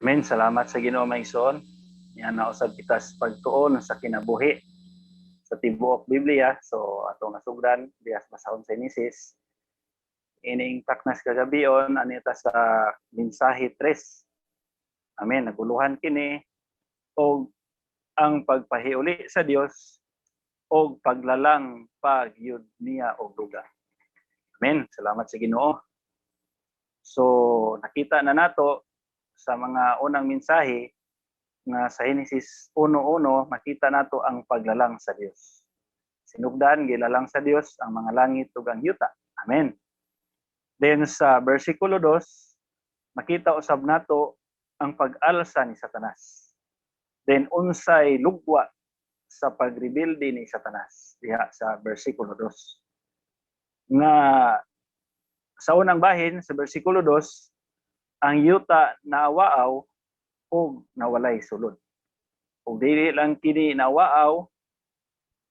Amen. Salamat sa Ginoo maigsoon. Yan nausab kita sa pagtuon sa kinabuhi sa tibuok Biblia. So atong nasugdan diha sa basahon sa Genesis. Ining taknas kagabion anita sa mensahe 3. Amen. Naguluhan kini og ang pagpahiuli sa Dios og paglalang pagyud niya og duga. Amen. Salamat sa Ginoo. So nakita na nato sa mga unang mensahe nga sa Genesis 1:1 makita nato ang paglalang sa Dios. Sinugdan gilalang sa Dios ang mga langit ug ang yuta. Amen. Then sa bersikulo 2 makita usab nato ang pag-alsa ni Satanas. Then unsay lugwa sa pagrebelde ni Satanas diha sa bersikulo 2. Nga sa unang bahin sa bersikulo 2 ang yuta nawaaw o nawalay sulod. O dili lang kini nawaaw,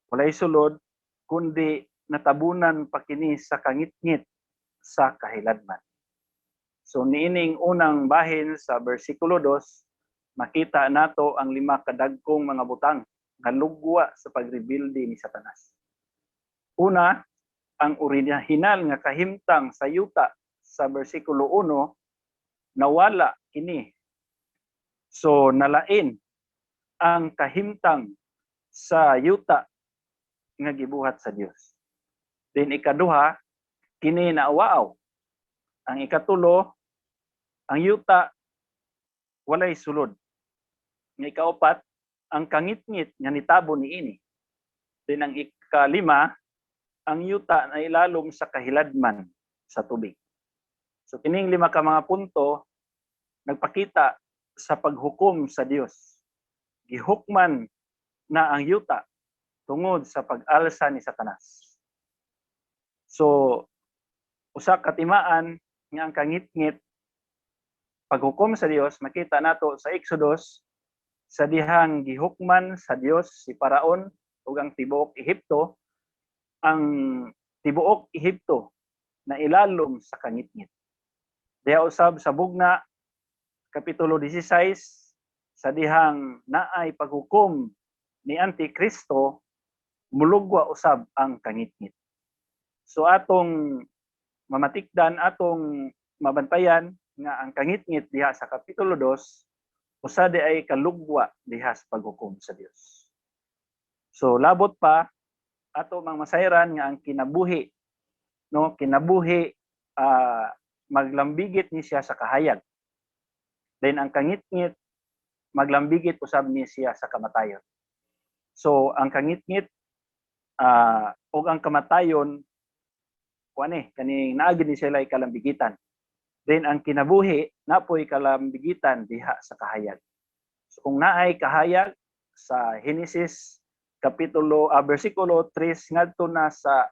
walay sulod, kundi natabunan pa kini sa kangit-ngit sa kahiladman. So niining unang bahin sa bersikulo 2, makita nato ang 5 kadagkong mga butang nga lugwa sa pagrebilde ni Satanas. Una, ang orihinal nga kahimtang sa yuta sa bersikulo 1 nawala kini. So nalain ang kahimtang sa yuta nga gibuhat sa Dios. Then ikaduha, kini nawaaw. Ang ikatulo, ang yuta walay sulod. Nga ikaupat, ang kangit-ngit nga nitabo niini. Then ang ikalima, ang yuta na ilalom sa kahiladman sa tubig. So kining 5 ka mga punto nagpakita sa paghukom sa Dios. Gihukman na ang yuta tungod sa pag-alsa ni Satanas. So usa ka timaan nga ang kangit-ngit paghukom sa Dios makita nato sa Exodus sa dihang gihukman sa Dios si Paraon ug ang tibuok Ehipto. Ang tibuok Ehipto na ilalom sa kangit-ngit. Diha usab sa bugna kapitulo 16 sa dihang naay paghukom ni Antikristo mulugwa usab ang kangit-ngit. So atong mamatikdan, atong mabantayan nga ang kangit-ngit diha sa kapitulo 2 usa di ay kalugwa diha sa paghukom sa Dios. So labot pa ato mang masayran nga ang kinabuhi, no, kinabuhi maglambigit ni siya sa kahayag. Then ang kangit-ngit maglambigit usab ni siya sa kamatayon. So ang kangit-ngit ug ang kamatayon kaning naagi ni sila kalambigitan. Then ang kinabuhi napoy kalambigitan diha sa kahayag. So kung naay kahayag sa Genesis bersikulo 3 ngadto na sa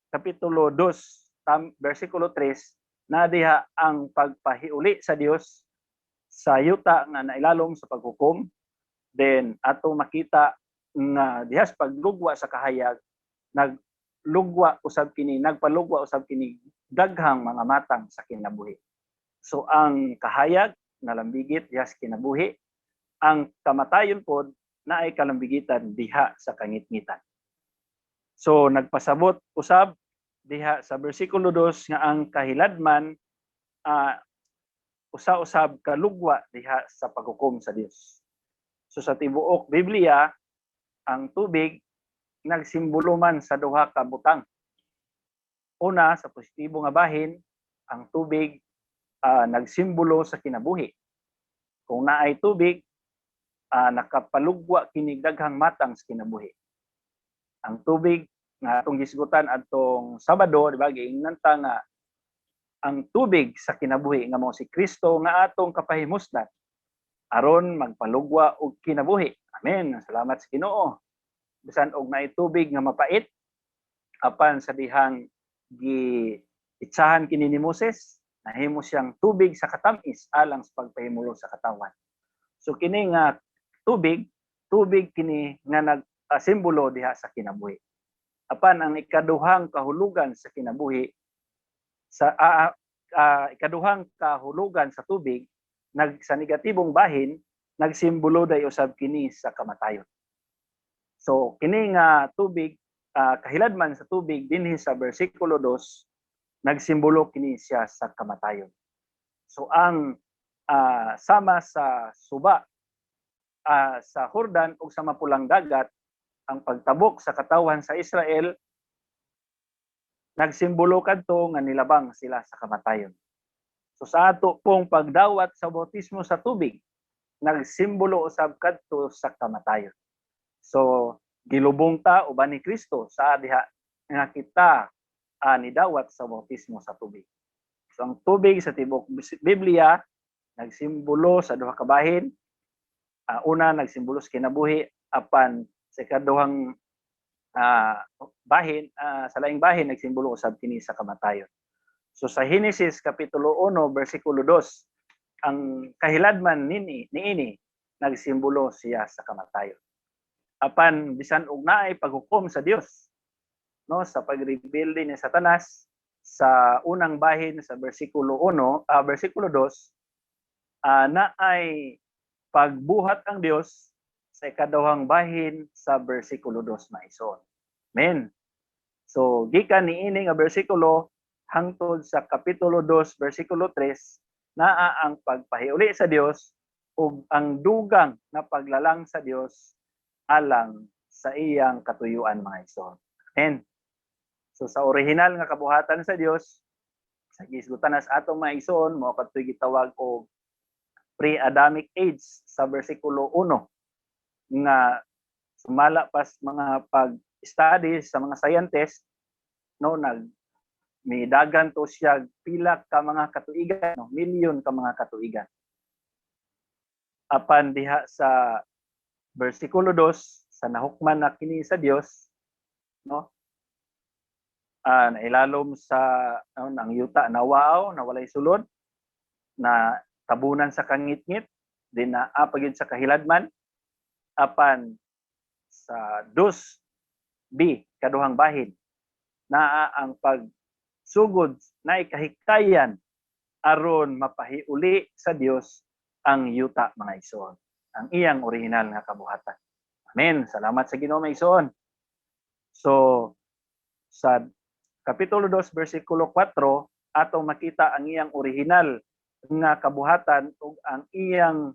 kapitulo 2 bersikulo 3 na diha ang pagpahiuli sa Dios sa yuta nga nailalom sa paghukom. Then ato makita nga diha sa paglugwa sa kahayag nagpalugwa usab kini daghang mga matang sa kinabuhi. So ang kahayag nalambigit diha sa kinabuhi, ang kamatayon pod naay kalambigitan diha sa kangit-ngitan. So nagpasabot usab diha sa bersikulo 2 nga ang kahiladman usa-usab kalugwa diha sa paghukom sa Dios. So sa tibuok Biblia, ang tubig nagsimbolo man sa duha ka butang. Una, sa positibo nga bahin, ang tubig nagsimbolo sa kinabuhi. Kung naay tubig, nakapalugwa kining daghang matang sa kinabuhi. Ang tubig nga atong gisgutan adtong Sabado, di ba, giingnanta nga ang tubig sa kinabuhi nga mao si Kristo nga atong kapahimusdan aron magpalugwa og kinabuhi. Amen. Salamat sa Ginoo. Bisan og naay tubig nga mapait apan sa dihang giitsahan kini ni Moses, nahimo siyang tubig sa katamis alang sa pagpahimulo sa katawan. So kini nga tubig kini nga nagsimbolo diha sa kinabuhi. Apan ang ikaduhang kahulugan sa kinabuhi sa ikaduhang kahulugan sa tubig sa negatibong bahin nagsimbolo day usab kini sa kamatayon. So kini nga tubig, kahiladman sa tubig dinhi sa bersikulo 2 nagsimbolo kini siya sa kamatayon. So ang sama sa suba sa Jordan ug sa mapulang dagat, ang pagtabok sa katawan sa Israel nagsimbolo kadto nga nilabang sila sa kamatayon. So sa ato pong pagdawat sa bautismo sa tubig, nagsimbolo usab kadto sa kamatayon. So gilubong ta uban ni Kristo sa diha nga kita nidawat sa bautismo sa tubig. So ang tubig sa tibok Biblia nagsimbolo sa duha ka bahin. Una nagsimbolo sa kinabuhi, apan sa ikaduhang bahin, sa laing bahin nagsimbolo usab kini sa kamatayon. So sa Henesis kapitulo 1 bersikulo 2, ang kahiladman niini nagsimbolo siya sa kamatayon. Apan bisan og naay paghukom sa Dios, no, sa pagrebelde ni Satanas sa unang bahin sa bersikulo 2, naay pagbuhat ang Dios sa ikaduhang bahin sa bersikulo 2 maison. Amen. So gikan niini nga bersikulo hangtod sa kapitulo 2 bersikulo 3 naa ang pagpahiuli sa Dios ug ang dugang na paglalang sa Dios alang sa iyang katuyuan mga igsoon. Amen. So sa orihinal nga kabuhatan sa Dios, sa gisgutan sa atong mga igsoon, mao kadtoy gitawag og pre-Adamic age sa bersikulo 1 nga sumala pas mga pag-study sa mga scientist, no, midagan to siya pila ka mga katuigan, no, milyon ka mga katuigan. Apan diha sa bersikulo 2 sa nahukman na kini sa Dios, no, nailalom sa ang yuta na waaw na walay sulod, na tabunan sa kangit-ngit, din na apagid sa kahiladman. Apan sa 2b kaduhang bahin naa ang pagsugod na ikahikayan aron mapahiuli sa Dios ang yuta mga igsoon, ang iyang original nga kabuhatan. Amen. Salamat sa Ginoo mga igsoon. So sa kapitulo 2 bersikulo 4 atong makita ang iyang original nga kabuhatan ug ang iyang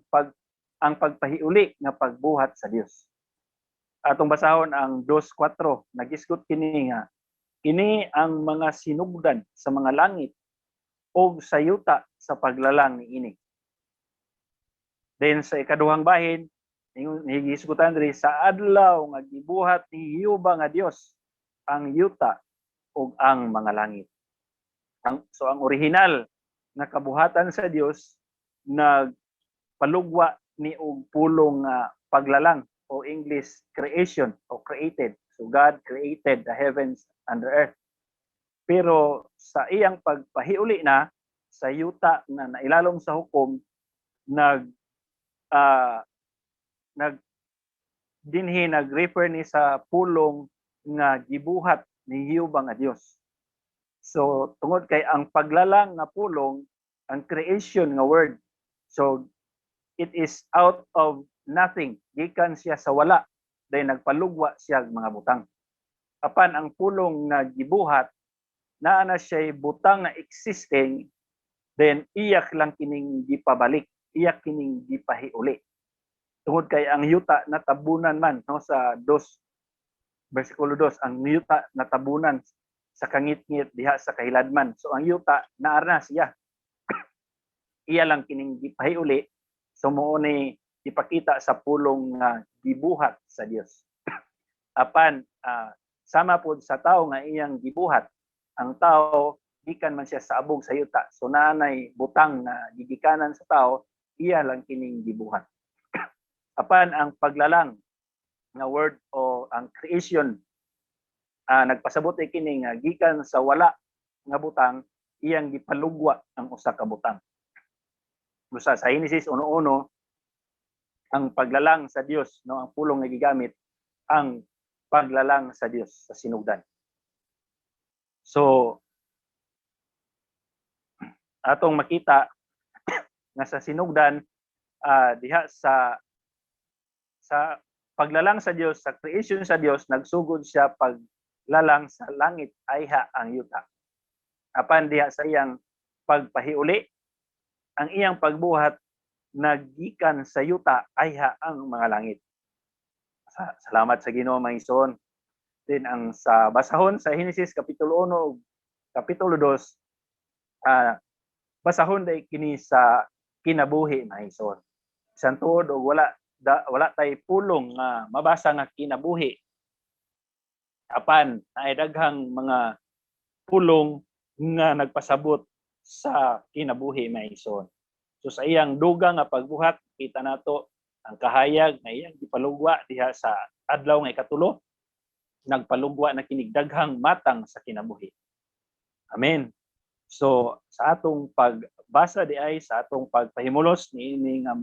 pagpahiuli nga pagbuhat sa Dios. Atong basahon ang 2:4, nagisgot kini nga kini ang mga sinugdan sa mga langit o sa yuta sa paglalang niini. Then sa ikaduhang bahin, nigisgutan diri sa adlaw nga gibuhat ni Jehova nga Dios ang yuta ug ang mga langit. So ang original nga kabuhatan sa Dios nagpalugwa ni og pulong paglalang, o English creation o created. So God created the heavens and the earth. Pero sa iyang pagpahiuli na sa yuta na nailalom sa hukom, nag-refer ni sa pulong nga gibuhat ni Jehova nga Dios. So tungod kay ang paglalang nga pulong, ang creation nga word, so it is out of nothing, gikan siya sa wala, dahil nagpalugwa siya mga butang. Apan ang pulong nga gibuhat, naa na siya butang na existing, then iyak lang kining gipabalik, iyak kining gipahiuli. Tungod kay ang yuta natabunan man, no, sa 2 bersikulo 2, ang yuta natabunan sa kangit-ngit diha sa kahiladman. So ang yuta naarna siya. Iya lang kining gipahiuli. So mao ni ipakita sa pulong nga gibuhat sa Dios. Apan sama pod sa tao nga iyang gibuhat, ang tao gikan man siya sa abog sa yuta. So naanay butang na gigikanan sa tao, iya lang kining gibuhat. Apan ang paglalang nga word o ang creation, nagpasabot kini nga gikan sa wala nga butang, iyang gipalugwa ang usa ka butang. Busa sa Henesis 1:1, ang paglalang sa Dios, no, ang pulong nga gigamit, ang paglalang sa Dios sa sinugdan. So atong makita nga sa sinugdan diha sa paglalang sa Dios, sa creation sa Dios, nagsugod siya paglalang sa langit ayha ang yuta. Apan diha sa iyang pagpahiuli, ang iyang pagbuhat nagikan sa yuta ayha ang mga langit. Salamat sa Ginoo mga igsoon. Then ang sa basahon sa Henesis kapitulo 1 ug kapitulo 2, basahon day kini sa kinabuhi mga igsoon. Bisan tuod og wala tay pulong nga mabasa nga kinabuhi. Apan naay daghang mga pulong nga nagpasabot sa kinabuhi mga igsoon. So sa iyang dugang nga pagbuhat, kita nato ang kahayag na iyang gipalugwa diha sa adlaw nga ikatulo, nagpalugwa na kinigdaghang matang sa kinabuhi. Amen. So sa atong pagbasa di ay sa atong pagpahimulos niini nga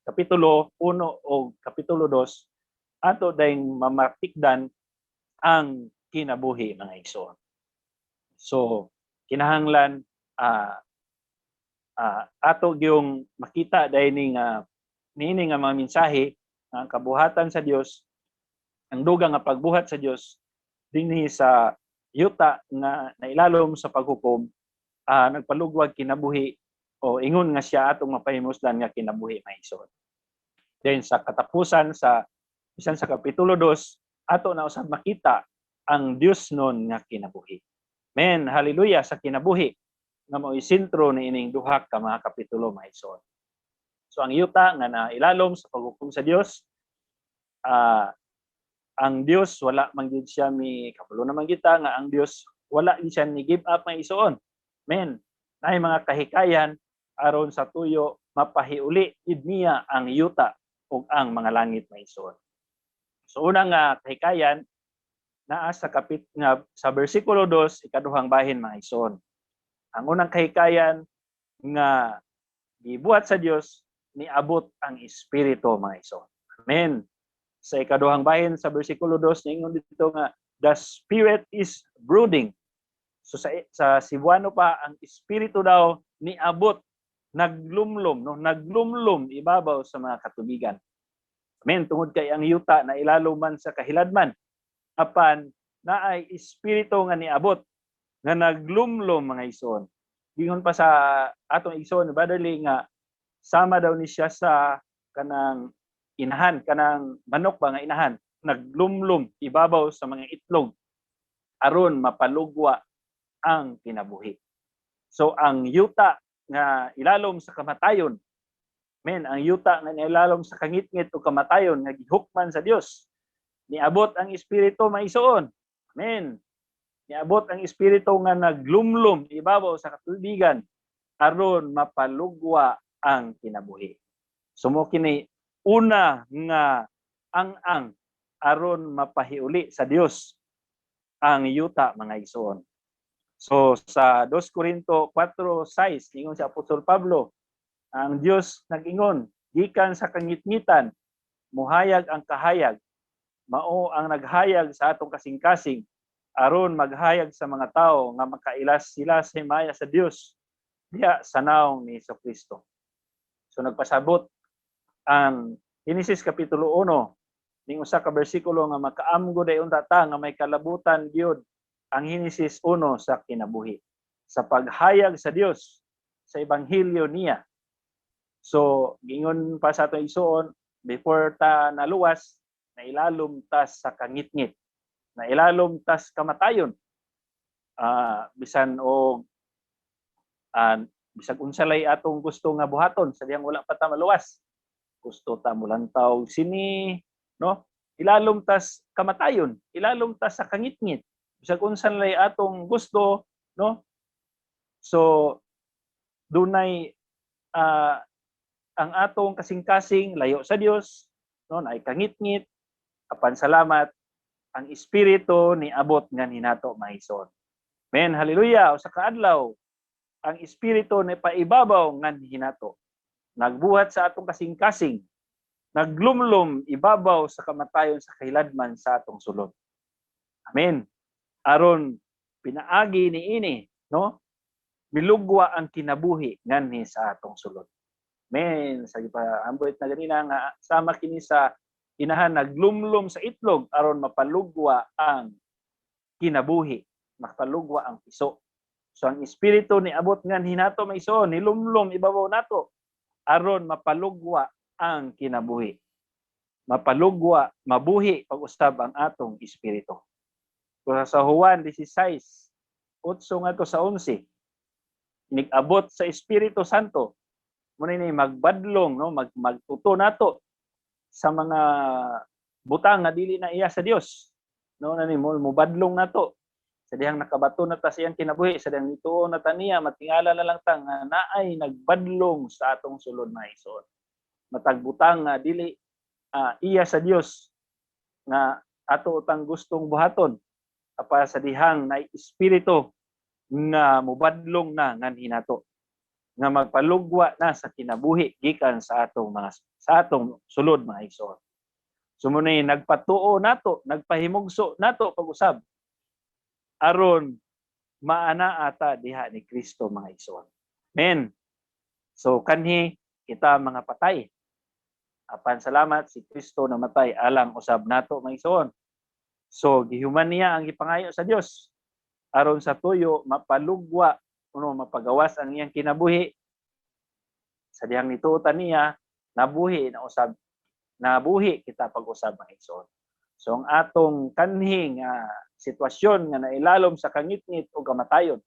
kapitulo 1 o kapitulo 2, ato dayng mamatikdan ang kinabuhi mga igsoon. So kinahanglan ato gyung makita dahil niini nga mga mensahe ang kabuhatan sa Dios, ang dugang nga pagbuhat sa Dios dinhi sa yuta nga nailalom sa paghukom, nagpalugwag kinabuhi o ingon nga siya atong mapahimusdan nga kinabuhi mga igsoon. Then sa katapusan bisan sa kapitulo 2, ato na usab makita ang Dios nun nga kinabuhi. Men, hallelujah sa kinabuhi nga mao'y sentro ni ining duha ka mga kapitulo mga igsoon. So ang yuta nga nailalom sa paghukom sa Dios, ang Dios wala man gid siya kapulo naman kita nga ang Dios wala gid siya ni give up mga igsoon. Men, naay mga kahikayan aron sa tuyo mapahiuli gid niya ang yuta ug ang mga langit mga igsoon. So unang kahikayan naa sa sa bersikulo 2 ikaduhang bahin mga igsoon. Ang unang kahikayan nga gibuhat sa Dios niabot ang Espiritu mga igsoon. Amen. Sa ikaduhang bahin sa bersikulo 2 ningon dito nga the Spirit is brooding. So sa Cebuano pa ang Espiritu daw niabot, naglumlum ibabaw sa mga katubigan. Amen. Tungod kay ang yuta na ilaluman sa kahiladman, apan naay Espiritu nga niabot nga naglumlum mga igsoon. Gingon pa sa atong igsoon brotherly nga sama daw ni siya sa kanang inahan, kanang manok ba nga inahan, naglumlum ibabaw sa mga itlog aron mapalugwa ang kinabuhi. So ang yuta nga ilalom sa kamatayon, ang yuta nga ilalom sa kangitngit o kamatayon nga gihukman sa Dios, niabot ang Espiritu mga igsoon. Amen. Niabot ang Espiritu nga naglumlum ibabaw sa katubigan aron mapalugwa ang kinabuhi. Sumo kini una nga ang aron mapahiuli sa Dios ang yuta mga igsoon. So sa 2 Corinto 4:6 ingon si Apostol Pablo, ang Dios nag-ingon gikan sa kangitngitan muhayag ang kahayag, mao ang naghayag sa atong kasing-kasing aron maghayag sa mga tao nga makailas sila sa himaya sa Dios diha sa naong ni Jesucristo. So nagpasabot ang Henesis kapitulo 1 ning usa ka bersikulo nga makaamgo dayon ta nga may kalabutan gyud ang Henesis 1 sa kinabuhi sa paghayag sa Dios sa ebanghelyo niya. So gingon pa sa atong igsoon before ta naluwas nailalom ta sa kangitngit, nailalom ta sa kamatayon. Bisan unsa lay atong gusto nga buhaton sa diyang wala pa ta maluwas. Gusto ta mulantaw sini, no? Ilalom ta sa kamatayon, ilalom ta sa kangitngit. Bisag unsa lay atong gusto, no? So dunay ang atong kasing-kasing layo sa Dios, no? Naay kangitngit, apan salamat ang Espiritu niabot nga hinato mga igsoon. Men, hallelujah. Usa ka adlaw ang Espiritu ni paibabaw nga hinato. Nagbuhat sa atong kasing-kasing, naglumlum ibabaw sa kamatayon sa kahiladman sa atong sulod. Amen. Aron pinaagi niini, no? Milugwa ang kinabuhi nganhi sa atong sulod. Men, sa gipaamboy na ganina nga sama kini sa inahan naglumlum sa itlog aron mapalugwa ang kinabuhi, mapalugwa ang piso. So ang espiritu ni abot nga hinato maiso nilumlum ibabaw nato aron mapalugwa ang kinabuhi. Mapalugwa, mabuhi pag-usab ang atong espiritu. Sa Juan 16, 8 ngadto sa 11, nigabot sa Espiritu Santo muna ni magbadlong, no, magtuto nato sa mga butang nga dili na iya sa Dios, no, nani mo badlong nato sa dihang nakabato na ta siyang kinabuhi, sa dihang nituo na ta niya, matingala na lang ta nga naay nagbadlong sa atong sulod na igsoon. Matag butang nga dili iya sa Dios nga ato utang gustong buhaton apa sa dihang na espiritu nga mubadlong na ngan hinato nga magpalugwa na sa kinabuhi gikan sa atong sulod mga igsoon. Sumunay nagpatuo nato, nagpahimugso nato pag-usab aron maana ata diha ni Kristo mga igsoon. Amen. So kanhi kita mga patay. Apan salamat si Kristo namatay alang usab nato mga igsoon. So gihuman niya ang gipangayo sa Dios aron sa tuyo mapalugwa uno mapagawas ang iyang kinabuhi sa dihang nituotan niya nabuhi na usab nabuhi kita pag-usab mga igsoon. So ang atong kanhing sitwasyon nga nailalom sa kangitngit o kamatayon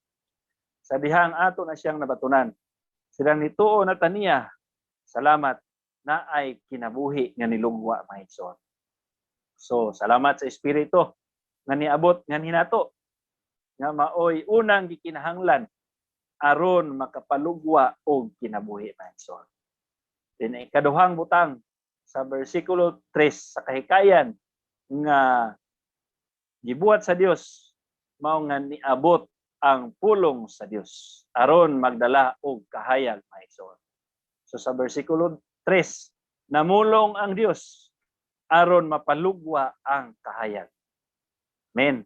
sa dihang ato na siyang nabatunan silang nituo na taniya salamat na ay kinabuhi nga nilugwa mga igsoon. So salamat sa espiritu nga niabot nga hinato nga maoy unang gikinahanglan aron makapalugwa og kinabuhi mga igsoon. Then ikaduhang butang sa bersikulo 3 sa kahikayan nga gibuhat sa Dios mao nga niabot ang pulong sa Dios aron magdala og kahayag mga igsoon. So sa bersikulo 3 namulong ang Dios aron mapalugwa ang kahayag. Amen.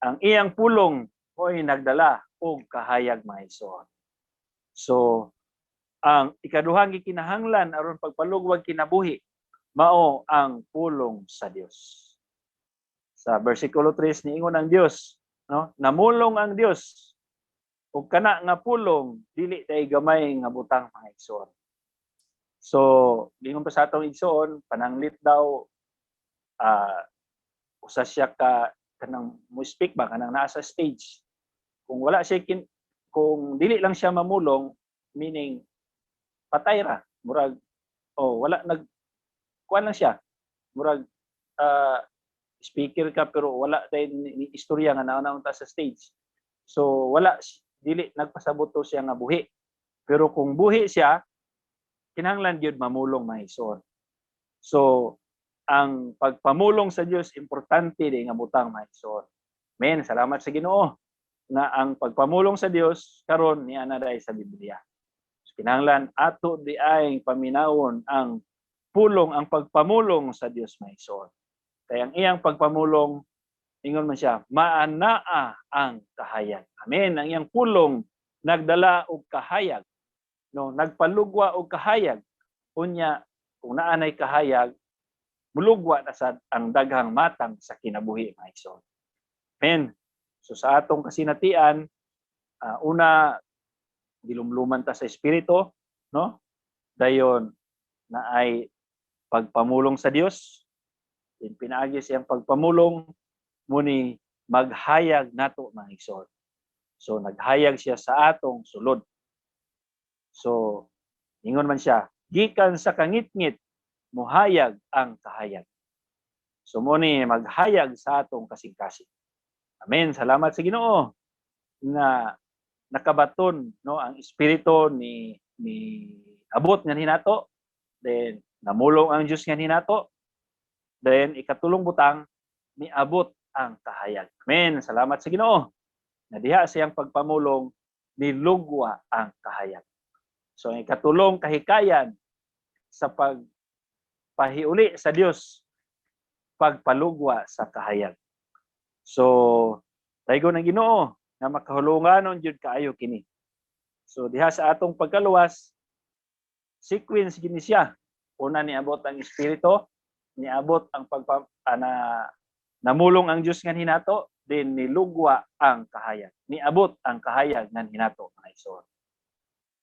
Ang iyang pulong mo'y nagdala og kahayag mga igsoon. So ang ikaduhang gikinahanglan aron pagpalugwag kinabuhi mao ang pulong sa Dios. Sa bersikulo 3 niingon ang Dios, no? Namulong ang Dios ug kana nga pulong dili tay gamay nga butang mga igsoon. So lingon pa sa atong igsoon pananglit daw usa siya ka kanang mo speak ba kanang nasa stage. Kung wala siya kung dili lang siya mamulong meaning patay ra murag wala kuan lang siya murag speaker ka pero wala tay ni istorya nga nauna ta sa stage. So wala dili nagpasabot to siya nga buhi. Pero kung buhi siya kinahanglan gyud mamulong mga igsoon. So ang pagpamulong sa Dios importante di nga butang mga igsoon. Amen. Salamat sa Ginoo na ang pagpamulong sa Dios karon ni ana day sa Biblia. So, kinahanglan ato di ay paminawon ang pulong ang pagpamulong sa Dios mga igsoon. Kaya ang iyang pagpamulong ingon man siya maanaa ang kahayag. Amen. Ang iyang pulong nagdala og kahayag. No, nagpalugwa og kahayag. Unya kung naanay kahayag mulugwa na sad ang daghang matang sa kinabuhi mga igsoon. Amen. So sa atong kasinatian, una dilumluman ta sa espiritu, no? Dayon na ay pagpamulong sa Dios. Din pinaagi siyang pagpamulong muni maghayag nato mga igsoon. So naghayag siya sa atong sulod. So ingon man siya, gikan sa kangitngit muhayag ang kahayag. So muni maghayag sa atong kasing-kasing. Amen. Salamat sa Ginoo na nakabaton no ang espiritu ni abot nga hinato. Then namulong ang Dios nga hinato. Then ikatulong butang ni abot ang kahayag. Amen. Salamat sa Ginoo na diha siyang pagpamulong nilugwa ang kahayag. So ang ikatulong kahikayan sa pagpahiuli sa Dios pagpalugwa sa kahayag. So daygon ang Ginoo na makahulunganon jud kaayo kini. So diha sa atong pagkaluwas sequence gini siya. Una niabot ang espiritu, niabot ang namulong ang Dios ngan hinato, then nilugwa ang kahayag. Niabot ang kahayag ngan hinato mga igsoon.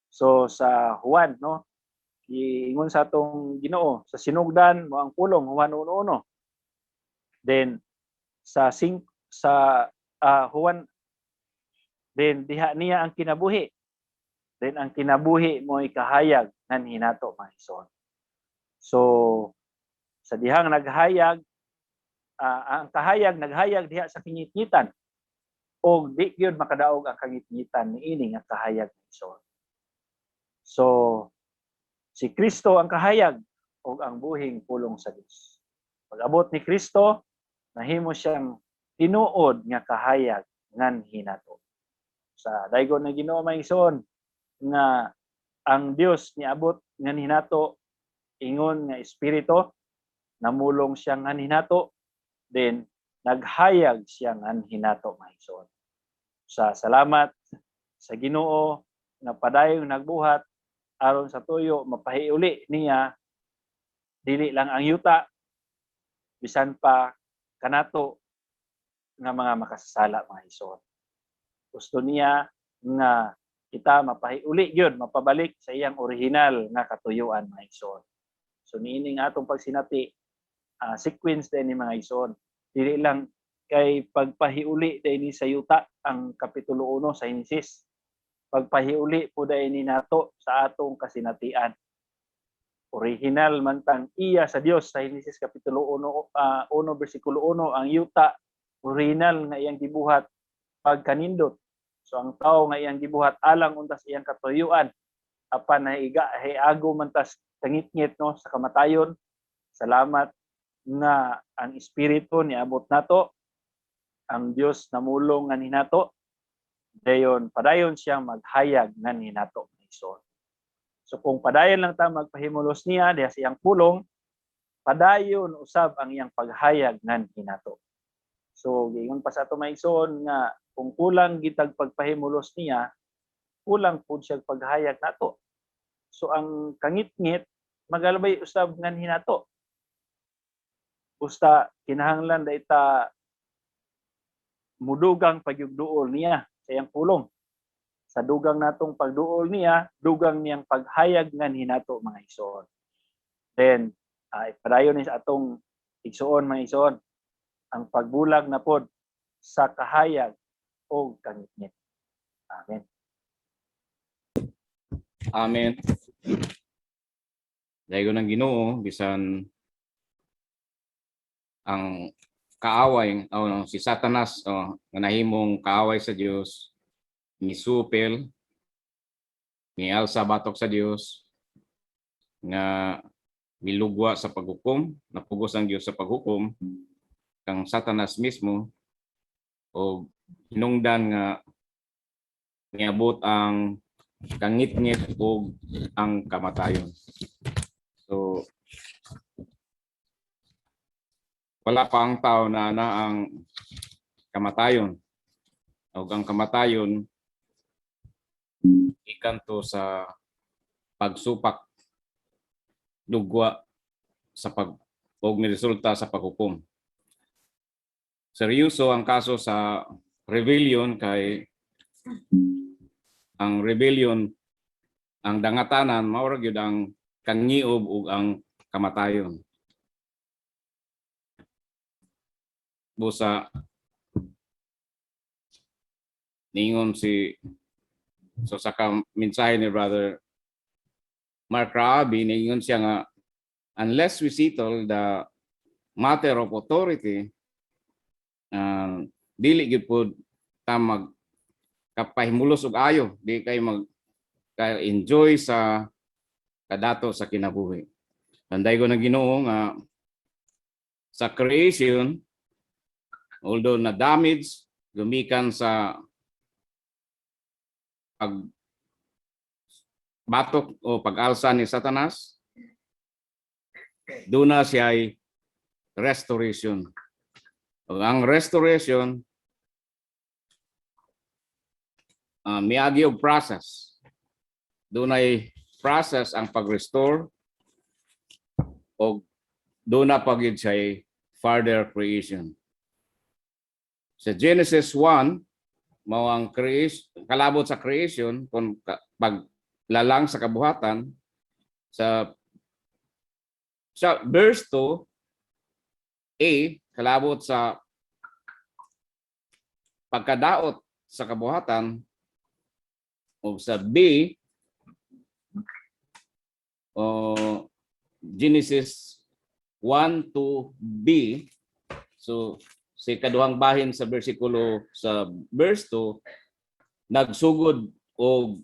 So sa Juan, no, giingon sa atong Ginoo sa sinugdan mo ang pulong Juan 1:1. Then sa Juan, then diha niya ang kinabuhi. Then ang kinabuhi mo kahayag ngan hinato mga igsoon. So sa dihang naghayag, ang kahayag naghayag diha sa kingitngitan, o di gyud makadaog ang kangitngitan niini nga kahayag mga igsoon. So si Kristo ang kahayag o ang buhing pulong sa Dios. Pag-abot ni Kristo, nahimo siyang tinuod nga kahayag ngan hinato. Sa daygon na Ginoo mga igsoon nga ang Dios niabot ngan hinato, ingon nga espiritu, namulong siya ngan hinato, then naghayag siya ngan hinato mga igsoon. Sa salamat sa Ginoo nga padayong nagbuhat aron sa tuyo mapahiuli niya dili lang ang yuta bisan pa kanato nga mga makasasala mga igsoon. Gusto niya nga kita mapahiuli gyud, mapabalik sa iyang original nga katuyuan mga igsoon. So niini nga atong pagsinati, sequence din ni mga igsoon. Dili lang kay pagpahiuli din sa yuta ang kapitulo 1 sa Henesis. Pagpahiuli po din ni nato sa atong kasinatian. Original man tang iya sa Dios sa Henesis kapitulo 1 bersikulo 1 ang yuta original nga iyang gibuhat pagkanindot. So ang tao nga iyang gibuhat alang untas iyang katuyuan apan hiago man tas tangitngit no sa kamatayon. Salamat nga ang espiritu niabot nato, ang Dios namulong ngan hinato, dayon padayon siyang maghayag ngan hinato mga igsoon. So kung padayon lang ta magpahimulos niya diha sa iyang pulong, padayon usab ang iyang paghayag ngan hinato. So giingon pa sa ato mga igsoon nga kung kulang gitag pagpahimulos niya, kulang pud siya paghayag nato. So ang kangitngit magalabay usab ngan hinato. Usta kinahanglan da ita mudugang pagyugduol niya sa iyang pulong. Sa dugang natong pagduol niya, dugang niyang paghayag ngan hinato mga igsoon. Then padayon ni sa atong igsoon mga igsoon ang pagbulag na pod sa kahayag o kangitngit. Amen. Amen. Dahil ng Ginoo bisan ang kaaway o si Satanas nga nahimong kaaway sa Dios, misupil, nialsa batok sa Dios nga milugwa sa paghukom, napugos ang Dios sa paghukom kang Satanas mismo o hinungdan nga niabot ang kangitngit o ang kamatayon. So wala pa ang tao na ang kamatayon o ang kamatayon ikanto sa pagsupak dugwa sa og resulta sa paghukom. Seryoso ang kaso sa rebellion kay ang rebellion ang dangatanan mao ra gyud ang kangniob ug ang kamatayon. Busa ningon so sa mensahe ni Brother Mark Raabi, ningon siya nga unless we settle the matter of authority, dili gyud pod ta magkapahimulos og ayo, di kay enjoy sa kadato sa kinabuhi. Anday ko na Ginoo nga sa creation, although na damage gumikan sa batok o pag-alsa ni Satanas, doon na siya ay restoration. Ang restoration miagi og process. Doon ay process ang pag-restore o doon na pagid siya further creation. Sa Genesis 1, mao ang creation, kalabot sa creation kung paglalang sa kabuhatan sa verse 2a kalabot sa pagkadaot sa kabuhatan o sa B o Genesis 1 to B. So sa kaduhang bahin sa bersikulo sa verse 2 nagsugod o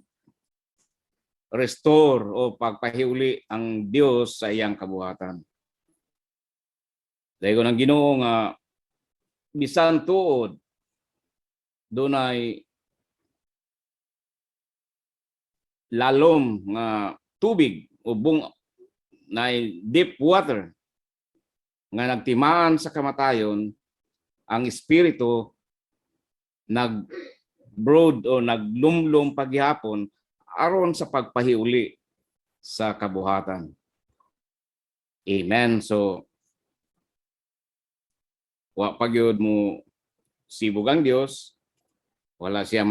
restore o pagpahiuli ang Dios sa iyang kabuhatan. Dahil ko ng Ginoo nga bisan tuod dunay lalom nga tubig o na deep water nga nagtimaan sa kamatayon, ang espiritu nag-brood o naglumlum paghihapon aron sa pagpahiuli sa kabuhatan. Amen. So wa pagyud mo sibug ang Dios, wala siya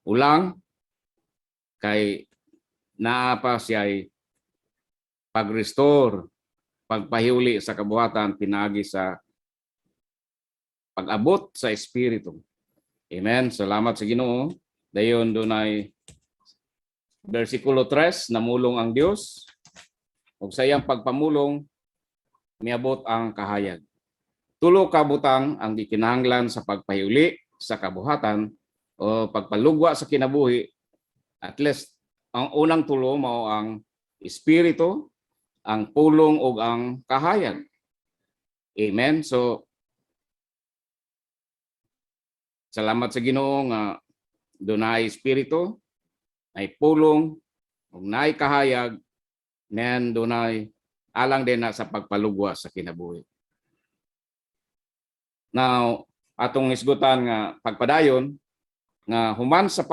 ulang kay naa pa siya pag-restore, pagpahiuli sa kabuhatan pinaagi sa pag-abot sa espiritu. Amen. Salamat sa Ginoo. Dayon dunay bersikulo 3, namulong ang Dios ug sa iyang pagpamulong miabot ang kahayag. Tulo ka butang ang gikinahanglan sa pagpahiuli sa kabuhatan o pagpalugwa sa kinabuhi. At least ang unang tulo mao ang espiritu, ang pulong ug ang kahayag. Amen. So salamat sa Ginoo nga dunay espiritu, ay pulong ug naay kahayag, men dunay alang din na sa pagpalugwa sa kinabuhi. Now, atong isgutan nga pagpadayon nga human sa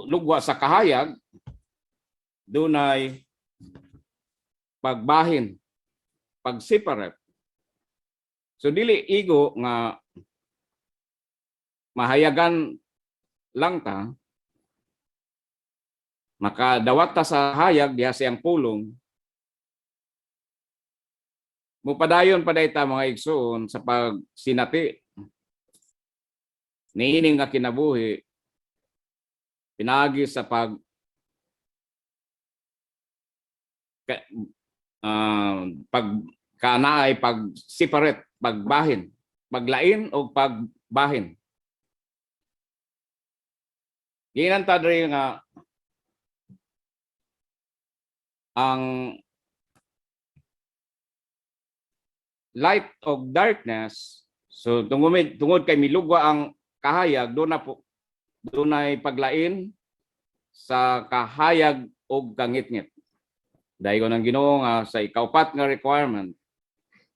lugwa sa kahayag, dunay pagbahin, pag-separate. So dili igo nga mahayagan lang ta, makadawat ta sa hayag diha siyang pulong, mupadayon paday ta mga igsoon sa pagsinati niining nga kinabuhi pinagi sa pagkanaay pag-separate, pagbahin, paglain o pagbahin. Ginanta diri nga ang light o darkness, so tungod kay milugwa ang kahayag, dunay paglain sa kahayag o kangitngit. Dahil ko nang Ginoo nga sa ikaupat nga requirement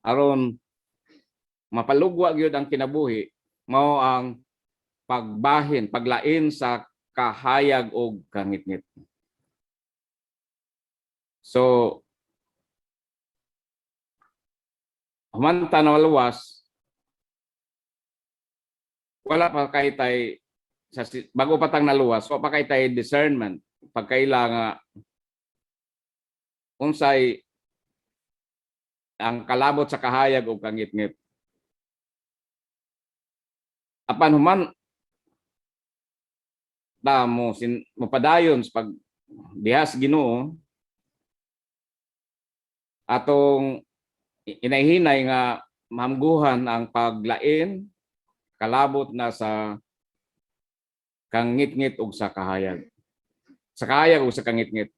aron mapalugwa gyud ang kinabuhi mao ang pagbahin, paglain sa kahayag o kangitngit. So human ta naluwas, wala pa kay tay bago pa tang naluwas, wala pa kay tay discernment pagkaila nga unsay ang kalabot sa kahayag o kangitngit. Apan human ta mopadayon sa pag dihas Ginoo, atong inayhinay nga mahamguhan ang paglain kalabot na sa kangitngit ug sa kahayag. Sa kahayag ug sa kangitngit.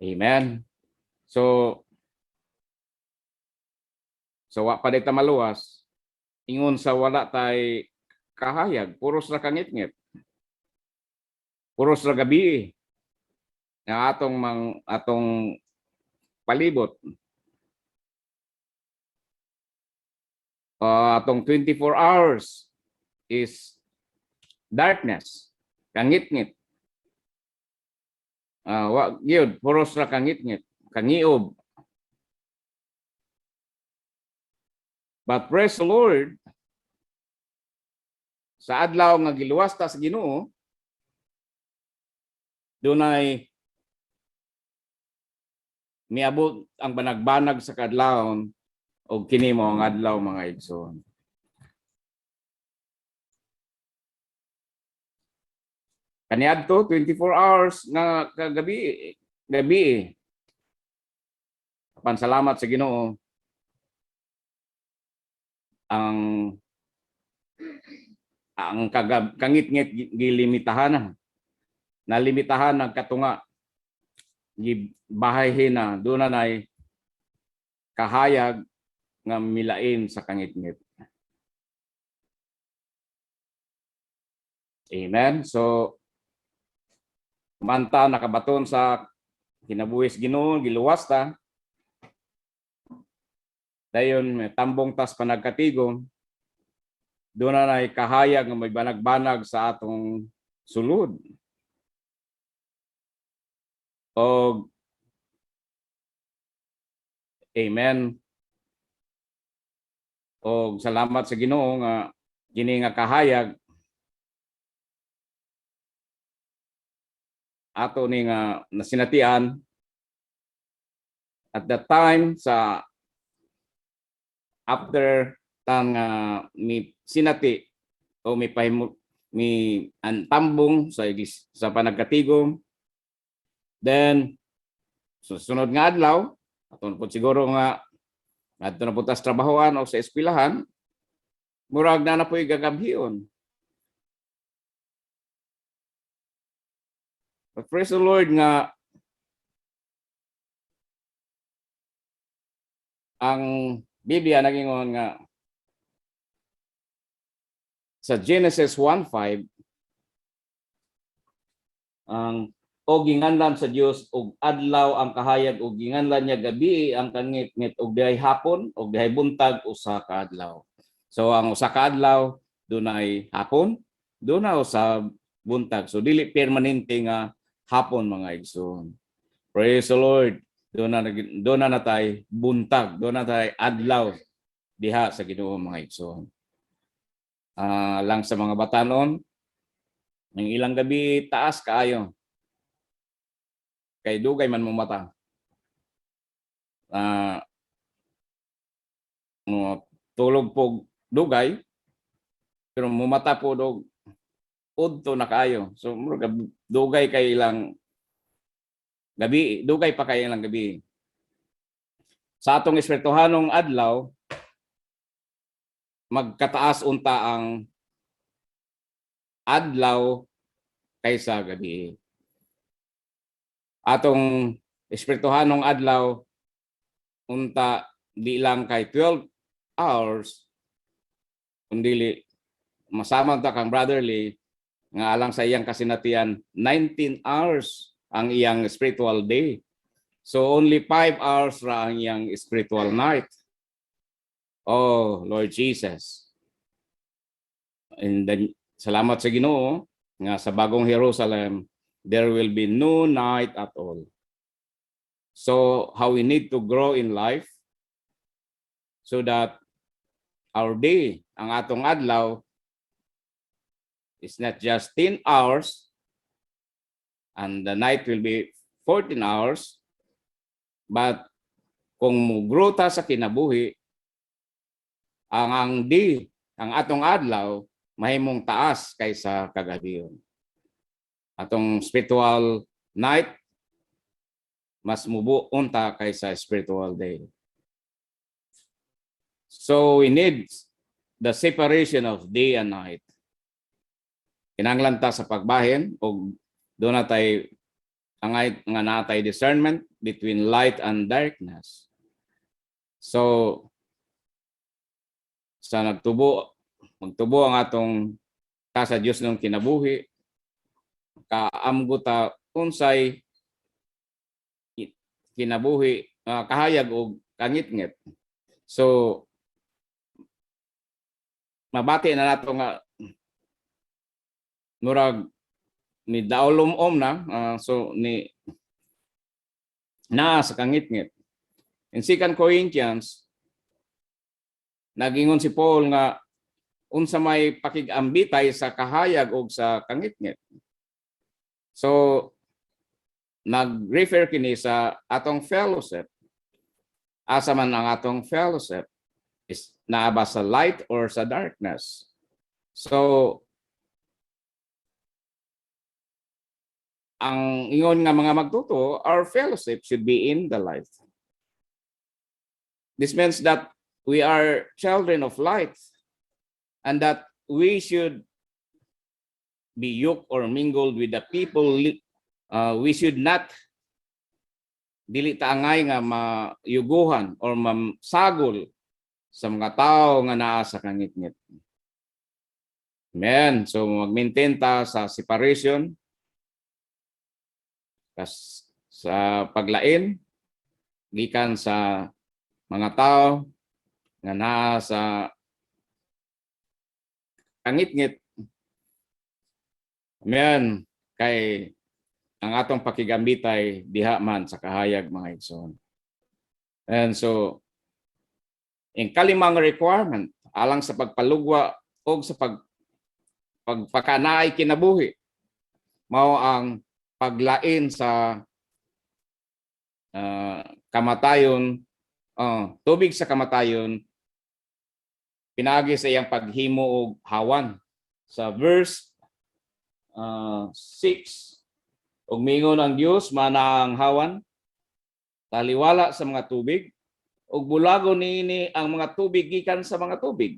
Amen. So wa pa day ta maluwas, ingon sa wala tay kahayag, puros ra kangitngit. Puros ra gabi nga atong palibot. atong 24 hours is darkness, kangit-ngit. Wa gyud puros ra kangit-ngit, kangiob. But praise the Lord, sa adlaw nga giluwas ta sa Ginoo, dunay miabot ang banag-banag sa kadlawon o kini mo ang adlaw mga igsoon. Kaniadto 24 hours nga kagabi gabi. Salamat sa Ginoo ang kangit-ngit gilimitahan na. Nalimitahan ng katunga. Gibahay na doon na kahayag nga milain sa kangit-ngit. Amen. So manta nakabaton sa kinabuhis Ginoo, giluwas ta. Dayon may tambong tas panagkatigom. Doon na kahayag nga may banag-banag sa atong sulod. O amen. O salamat sa Ginoo nga kini nga kahayag ato ni nga nasinatian at that time sa after tang mi sinati o mi antambong sa panagkatigom. Then susunod nga adlaw aton po siguro nga adto na putas trabahoan o sa eskwelahan, murag na po'y gagabhion. But praise the Lord nga ang Biblia nagingon nga sa Genesis 1:5 ang o ginganlan sa Dios og adlaw ang kahayag og ginganlan niya gabi ang kangit-ngit og dihay hapon og dihay buntag usa ka adlaw. So ang usa ka adlaw dunay hapon, duna usa buntag. So dili permanente nga hapon mga igsoon. Praise the Lord. Doon na natay buntag, doon na natay adlaw diha sa Ginoo mga igsoon. Lang sa mga batanon, ng ilang gabi taas kaayo. Kay dugay man mo mata. Tulog po dugay, pero mumata po dog udto na kaayo. So dugay kay ilang gabi, dugay pa kay ilang gabi. Sa atong espirituhanong adlaw, magkataas unta ang adlaw kaysa gabi. Atong espirituhanong adlaw unta di lang kay 12 hours kundi masama ta kang brotherly nga alang sa iyang kasinatian 19 hours ang iyang spiritual day. So only 5 hours ra ang iyang spiritual night. Oh Lord Jesus. And then salamat sa Ginoo nga sa bagong Jerusalem there will be no night at all. So how we need to grow in life so that our day, ang atong adlaw, is not just 10 hours and the night will be 14 hours, but kung mo-grow ta sa kinabuhi, ang day, ang atong adlaw, mahimong taas kaysa kagabion. Atong spiritual night, mas mubo unta kaysa spiritual day. So we need the separation of day and night. Kinahanglan ta sa pagbahin o doon natay nga natay discernment between light and darkness. So sa magtubo ang atong sa Dios ng kinabuhi, kaamgo ta unsay kinabuhi kahayag og kangit-ngit. So mabati na nato nga murag ni daolom-om na so ni naa sa kangit-ngit. In 2 Corinthians nagingon si Paul nga unsa may pakigambitay sa kahayag o sa kangit-ngit. So nag-refer kini sa atong fellowship. Asa man ang atong fellowship? Is naa ba sa light or sa darkness? So ang ingon nga mga magtuto, our fellowship should be in the light. This means that we are children of light and that we should be yoked or mingled with the people. We should not dili taangay nga mayuguhan or mamsagol sa mga tao nga naa sa kangit-ngit. Amen. So mag-maintain ta sa separation, sa paglain gikan sa mga tao nga naa sa kangit-ngit. Amen. Kay ang atong pakigambitay diha man sa kahayag, mga igsoon. And so in kalimang requirement alang sa pagpalugwa o sa pagpakanaay kinabuhi mao ang paglain sa kamatayon, tubig sa kamatayon, pinagi sa iyang paghimo og hawan. Sa verse 6, ug mingon ang Dios mana ang hawan, taliwala sa mga tubig, ug bulagon niini ang mga tubig gikan sa mga tubig.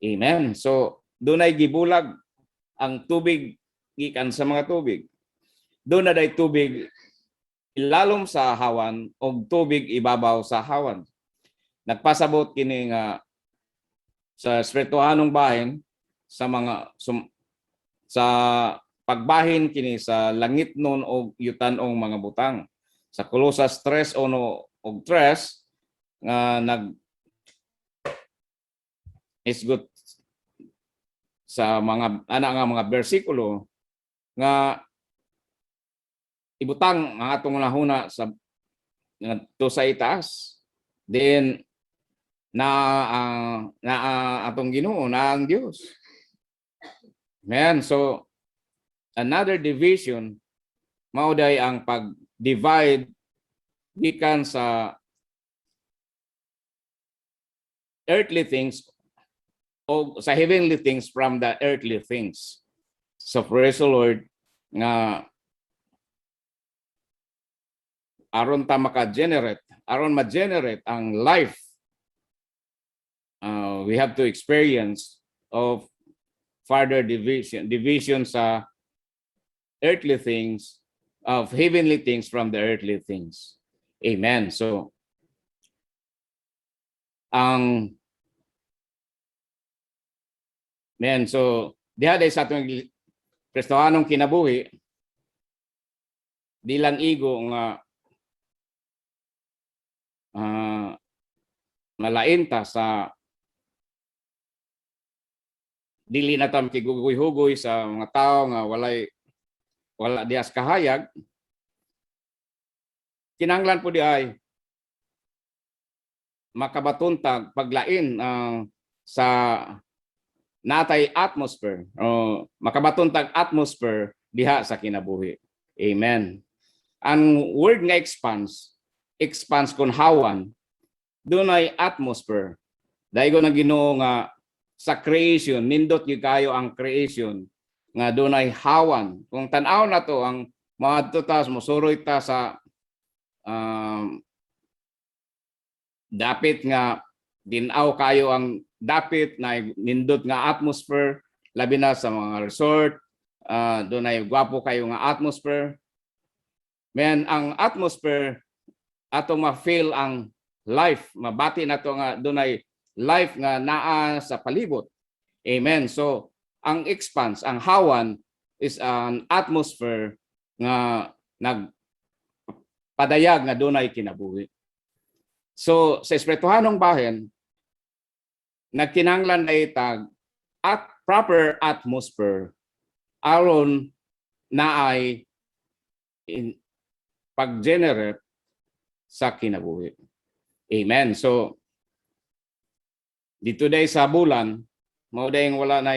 Amen. So dunay gibulag ang tubig gikan sa mga tubig. Doon na day tubig ilalom sa hawan o tubig ibabaw sa hawan. Nagpasabot kini nga sa espirituhanong bahin sa mga sa pagbahin kini sa langit nun o yutanong mga butang. Sa Colossus 3:1 og 3 nga isgot sa mga nga mga bersikulo nga ibutang ang atong nahuna sa to sa itaas. Then atong Ginoo na ang Dios. Amen. So another division mao day ang pag-divide gikan sa earthly things o sa heavenly things from the earthly things. So praise the Lord nga aron ta maka-generate, aron ma-generate ang life, we have to experience of further division sa earthly things, of heavenly things from the earthly things. Amen. So diha day sa atong Kristohanong kinabuhi, di lang igo nga malainta sa dili na tam kigugoy-hugoy sa mga tao nga wala dias kahayag. Kinahanglan po di ay makabatuntag paglain sa natay atmosphere o makabatuntag atmosphere diha sa kinabuhi. Amen. Ang word nga expanse kun hawan, dunay atmosphere. Daigo na Ginoo nga sa creation, nindot gyud kayo ang creation nga dunay hawan. Kung tan-aw na to ang mga tutas mosuroy ta sa dapit nga dinaw kayo ang dapit na nindot nga atmosphere, labi na sa mga resort, dunay gwapo kayo nga atmosphere. Men ang atmosphere ato ma-feel ang life, mabati na to nga dunay life nga naa sa palibot. Amen. So ang expanse, ang hawan is an atmosphere nga nagpadayag nga dunay kinabuhi. So sa espirituhanong bahin, nagkinahanglan na itag at proper atmosphere aron na ay pag-generate sa kinabuhi. Amen. So dito day sa bulan, mao dayong wala na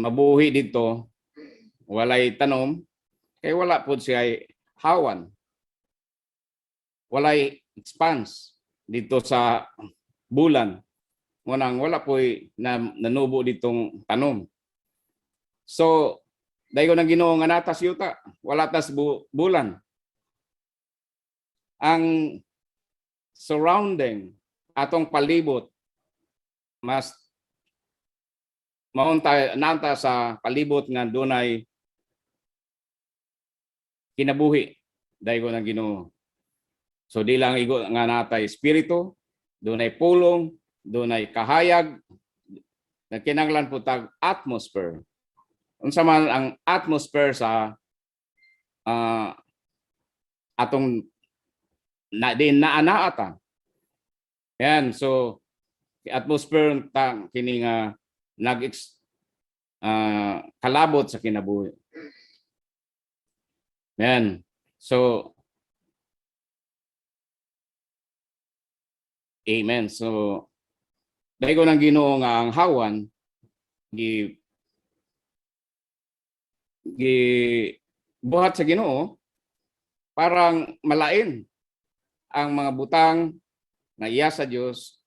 mabuhi dito, walay tanom, kay wala po siya hawan. Walay expanse dito sa bulan. Ngunang wala po nanubo ditong tanom. So, dayon ang Ginoo nga natas yuta, wala tas bulan. Ang surrounding atong palibot mas maunta nanta sa palibot nga dunay kinabuhi dayon ang Ginoo. So di lang igo nga natay espiritu, dunay pulong, dunay kahayag, nagkinahanglan po tag atmosphere. Unsa man ang atmosphere sa atong naanaata. Yan, so atmosphere tang kini nga kalabot sa kinabuhi. Yan. So amen. So dayon ang Ginoo nga ang hawan buhat sa Ginoo parang malain ang mga butang na iya sa Dios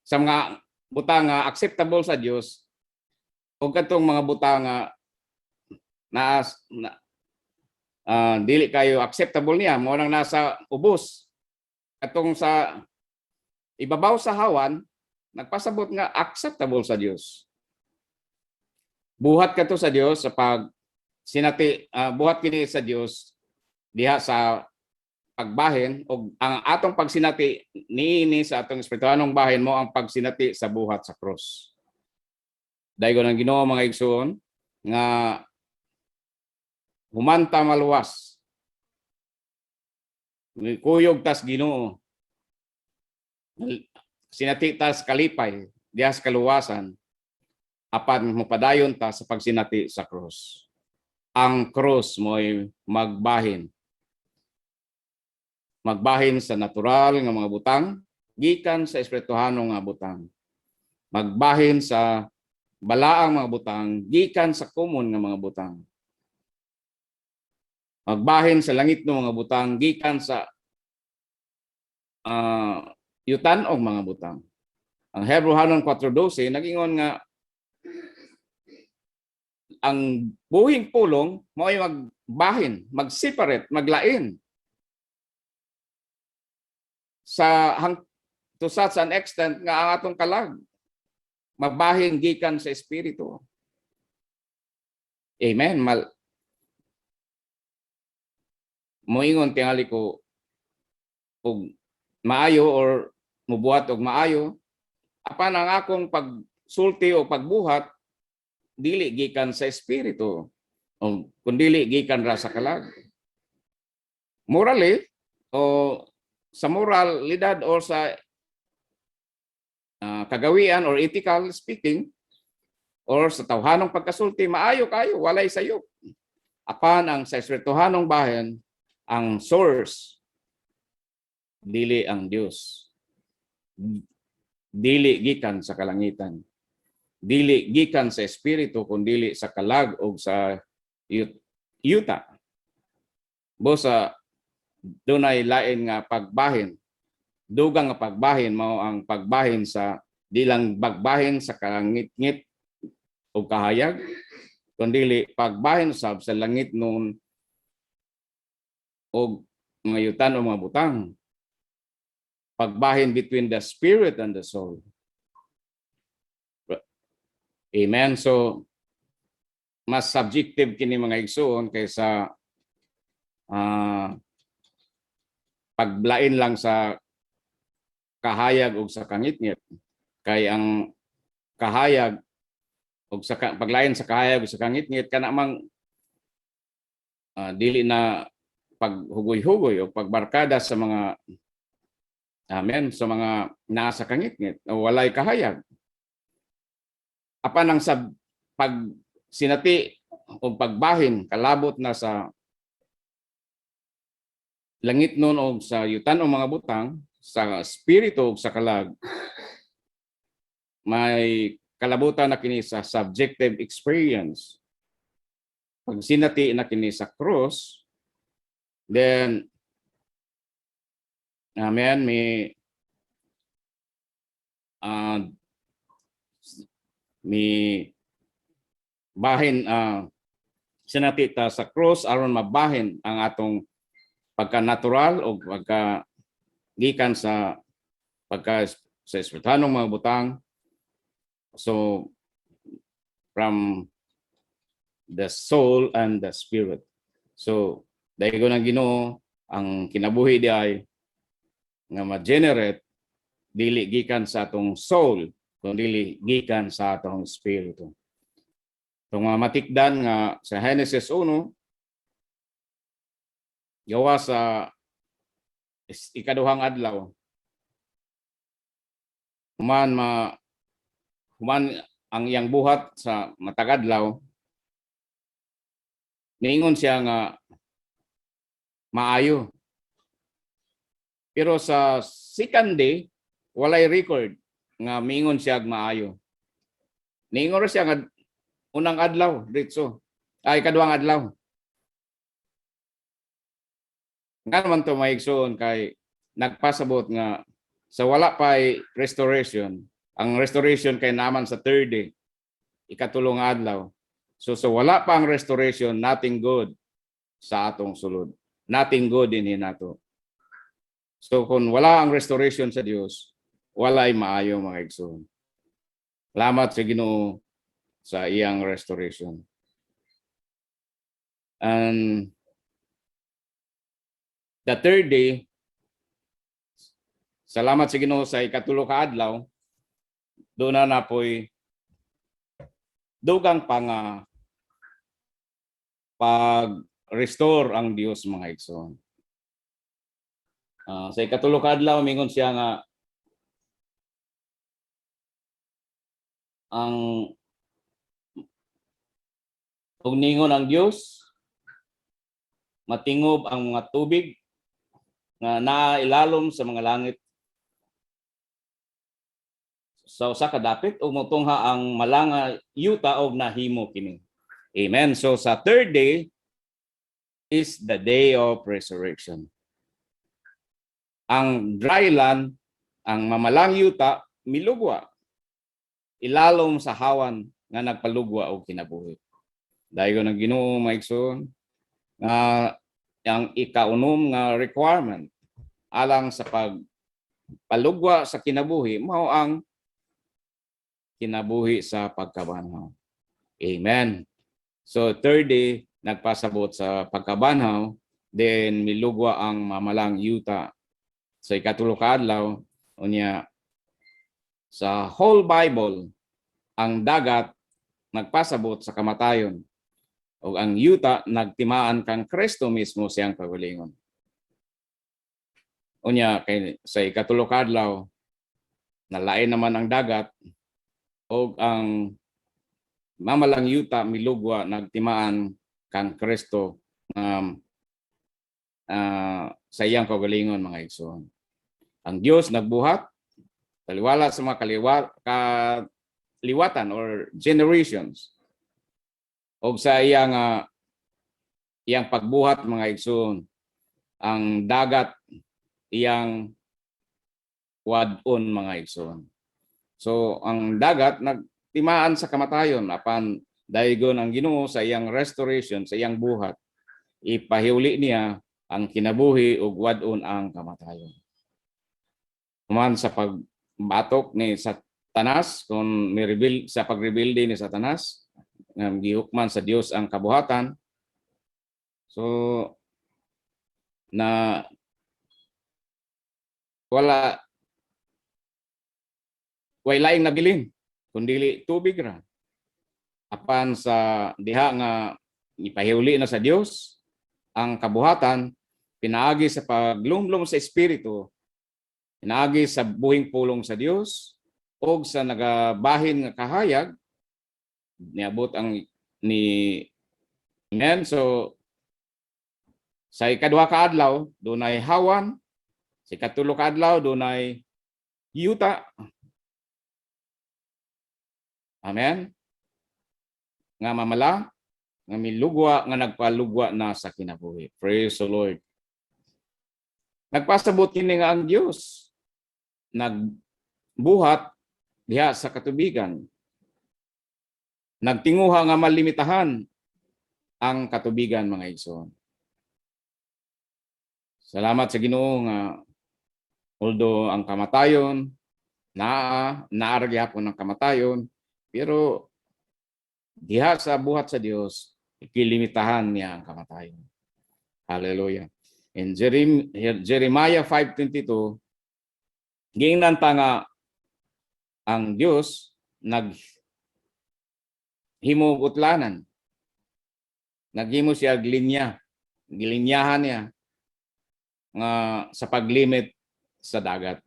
sa mga butang nga acceptable sa Dios o katong mga butang nga dili kayo acceptable niya mo nang nasa ubos katong sa ibabaw sa hawan nagpasabot nga acceptable sa Dios. Buhat kato sa Dios sa pag buhat kini sa Dios diha sa pagbahin o ang atong pagsinati niini sa atong espirituhanong bahin mo ang pagsinati sa buhat sa cross. Dayon ang Ginoo mga igsoon nga humanta maluwas. Kuyog tas Ginoo. Sinati tas kalipay diha sa kaluwasan apan mopadayon ta sa pagsinati sa cross. Ang cross mo'y magbahin sa natural nga mga butang gikan sa espirituhanong nga butang. Magbahin sa balaang mga butang gikan sa common nga mga butang. Magbahin sa langit ng mga butang gikan sa yutan og mga butang. Ang Hebrehanon 4:12 nagingon nga ang buhing pulong mo'y magbahin, mag-separate, maglain sa to such an extent nga ang atong kalag magbahin gikan sa espiritu. Amen. Moingon tingali ko og maayo or mubuhat og maayo apan ang akong pagsulti o pagbuhat dili gikan sa espiritu o kundili gikan ra sa kalag. Morally o sa moralidad or sa kagawian or ethical speaking or sa tawhanong pagkasulti maayo kayo walay sayop. Apan ang sa espirituhanong bahin ang source dili ang Dios. Dili gikan sa kalangitan. Dili gikan sa espiritu kundi sa kalag o sa yuta. Bosa dunay lain nga pagbahin. Dugang nga pagbahin mao ang pagbahin sa di lang pagbahin sa kalangit-ngit o kahayag kundi pagbahin sa langit nun o mga yutan o mga butang. Pagbahin between the spirit and the soul. Amen. So, mas subjective kini mga igsoon kaysa paglain lang sa kahayag o sa kangit-ngit. Kay ang kahayag o sa paglain sa kahayag o sa kangit-ngit kana mang dili na paghugoy-hugoy o pagbarkada sa mga Amen. Sa mga nasa kangit-ngit, walay kahayag. Apan ang pag sinati o pagbahin, kalabot na sa langit nun o sa yutan o mga butang, sa spirito o sa kalag, may kalabutan na kini sa subjective experience. Pag sinati na kini sa cross, then, amen, may bahin sinati ta sa cross aron mabahin ang atong pagka-natural o pagka-gikan sa espiritanong mga butang. So, from the soul and the spirit. So, dahil ko ng Ginoo, ang kinabuhi di ay nga ma-generate, dili gikan sa atong soul, kundi gikan sa atong spirito. Itong mga matikdan nga sa Genesis 1, gawa sa ikaduhang adlaw, human ang iyang buhat sa matag adlaw, niingon siya nga maayo. Pero sa second day, walay record nga miingon siya maayo. Niingon siya nga unang adlaw dito. Ay kaduhang adlaw. Nga naman to maigsoon kay nagpasabot nga sa wala pa'y restoration. Ang restoration kay naman sa third day, ikatulong adlaw. So wala pa ang restoration, nothing good sa atong sulod. Nothing good in hinato. So kung wala ang restoration sa Dios, walay maayo mga igsoon. Salamat sa Ginoo sa iyang restoration. And the third day, salamat sa Ginoo sa ikatulo ka adlaw, doon na napoy dugang pag-restore ang Dios mga igsoon. Sa ikatulo ka adlaw, mingon siya nga ang ug ningon ang Dios matingob ang mga tubig nga nailalom sa mga langit sa usa ka dapit ug motungha ang malanga yuta og nahimo kini. Amen. So sa third day is the day of resurrection. Ang dry land, ang mamalang yuta milugwa. Ilalom sa hawan nga nagpalugwa og kinabuhi. Dahil ko ng Ginoo maigsoon nga ang ikaunom nga requirement alang sa pagpalugwa sa kinabuhi mao ang kinabuhi sa pagkabanhaw. Amen. So third day nagpasabot sa pagkabanhaw, then milugwa ang mamalang yuta sa ikatulo ka adlaw. Unya sa whole Bible ang dagat nagpasabot sa kamatayon ug ang yuta nagtimaan kang Kristo mismo siyang kagalingon. Unya kay sa ikatulo ka adlaw nalain naman ang dagat ug ang mamalang yuta milugwa nagtimaan kang Kristo sa iyang kagalingon mga igsoon. Ang Dios nagbuhat taliwala sa mga kaliwatan or generations og sa iyang pagbuhat mga igsoon. Ang dagat iyang wadon mga igsoon. So ang dagat nagtimaan sa kamatayon apan daygon ang Ginoo sa iyang restoration sa iyang buhat ipahiuli niya ang kinabuhi ug wadon ang kamatayon. Human sa pagbatok ni Satanas kung sa pagrebuilde ni Satanas gihukman sa Dios ang kabuhatan. So na way laing nabilin kundi tubig ra. Apan sa diha nga ipahiuli na sa Dios ang kabuhatan pinaagi sa paglumlom sa espiritu Inaagi sa buhing pulong sa Dios o sa nagabahin nga kahayag niabot ang ni Amen. So sa ikaduha ka adlaw dunay hawan, sa ikatulo ka adlaw dunay yuta. Amen. Nga mamala nga milugwa nga nagpalugwa na sa kinabuhi. Praise the Lord. Nagpasabot kini nga ang Dios nagbuhat diha sa katubigan. Nagtinguha nga malimitahan ang katubigan mga igsoon. Salamat sa Ginoo nga although ang kamatayon naara gyapon ang kamatayon, pero diha sa buhat sa Dios ikilimitahan niya ang kamatayon. Hallelujah. In Jeremiah 5:22, giingnan ta nga ang Dios naghimo utlanan. Naghimo siya linya, gilinyahan niya nga sa paglimit sa dagat.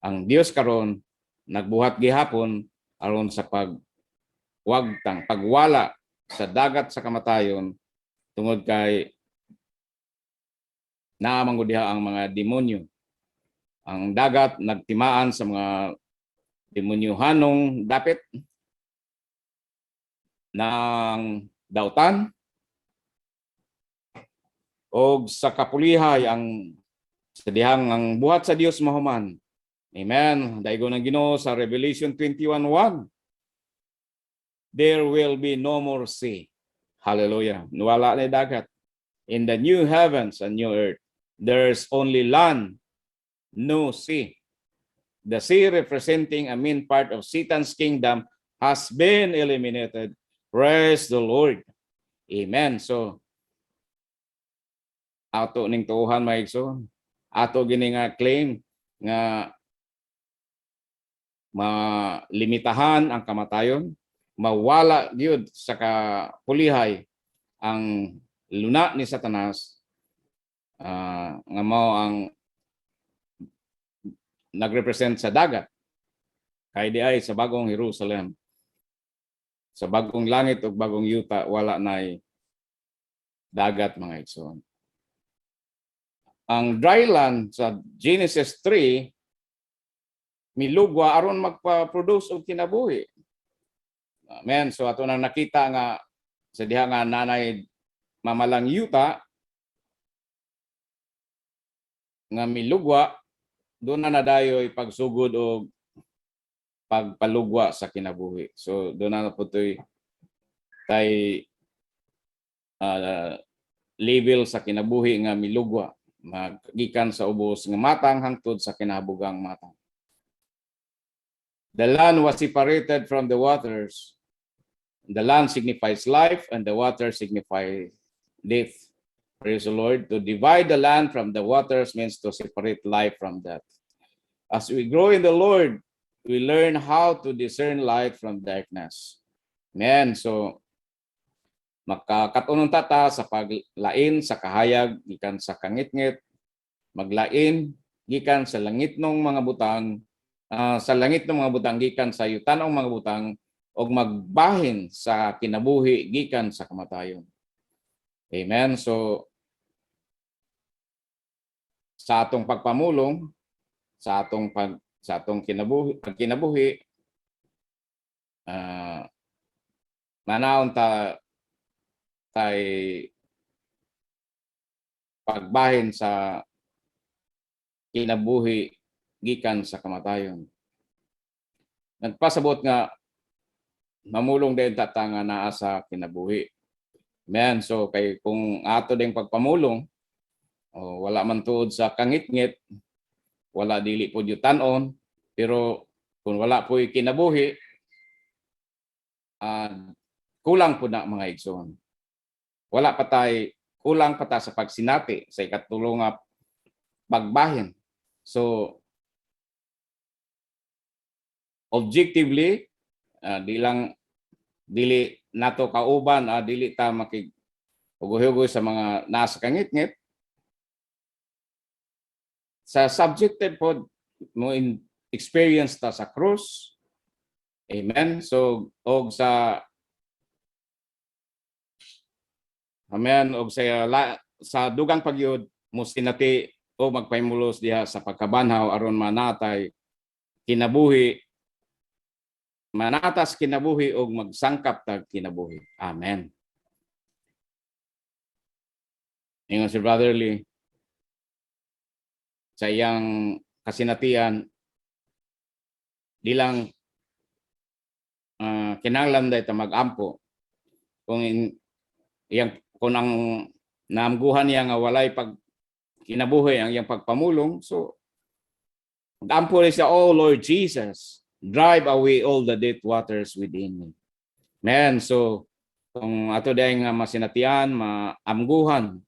Ang Dios karon nagbuhat gihapon aron sa pagwala sa dagat sa kamatayon tungod kay naamang diha ang mga demonyo. Ang dagat nagtimaan sa mga demonyohanong dapit ng dautan o sa kapulihay ang sa dihang ang buhat sa Dios mahuman. Amen. Daigo ng Ginoo sa Revelation 21:1. There will be no more sea. Hallelujah. Wala na dagat. In the new heavens and new earth, there's only land, no sea. The sea representing a main part of Satan's kingdom has been eliminated. Praise the Lord. Amen. So, ato ning tuuhan mga igsoon. Ato gini nga claim nga malimitahan ang kamatayon, mawala gyud sa kapulihay ang luna ni Satanas, nga mao ang nagrepresent sa dagat. Kay di ay sa bagong Jerusalem, sa bagong langit ug bagong yuta wala nay dagat mga igsoon. Ang dry land sa Genesis 3 milugwa aron magpa-produce og kinabuhi. Amen. So ato nang nakita nga sa diha nga nanay mamalang yuta nga milugwa, doon na nadayoy pagsugod o pagpalugwa sa kinabuhi. So doon na putoy tay level sa kinabuhi nga milugwa, magikan sa ubos nga matang hangtod sa kinabugang matang. The land was separated from the waters. The land signifies life and the water signifies death. Praise the Lord. To divide the land from the waters means to separate life from death. As we grow in the Lord, we learn how to discern light from darkness. Amen. So, makakatunong tata sa paglain sa kahayag, gikan sa kangit-ngit, maglain, gikan sa langit ng mga butang, sa langit ng mga butang, gikan sa yutan ng mga butang, o magbahin sa kinabuhi, gikan sa kamatayon. Amen. So, sa atong pagpamulong, sa atong kinabuhi, manaon tay pagbahin sa kinabuhi gikan sa kamatayon. Nagpasabot nga mamulong din tata nga naa sa kinabuhi. Amen. So kay kung ato ding pagpamulong, wala man tuod sa kangit-ngit, wala dili po yutan-on, pero kung wala po kinabuhi, kulang po na mga igsoon. Wala pa tay, kulang pa ta sa pagsinati sa ikatulong nga pagbahin. So objectively, dili nato kauban, dili ta makig-hugoy-hugoy sa mga nasa kangit-ngit. sa subjected po mo in experience ta sa cross. Amen. So og sa amen og sa dugang pagyud mo sinati o magpahimulos diha sa pagkabanhaw aron manatay kinabuhi, manatas kinabuhi og magsangkap tag kinabuhi. Amen. Ingon si Brother Lee sa iyang kasinatian di lang kinahanglan dayta magampo kung kung ang naamguhan niya nga walay pag kinabuhi ang iyang pagpamulong, so magampo rin siya, "Oh Lord Jesus, drive away all the dead waters within me." Man, so kung ato dahil nga masinatian, maamguhan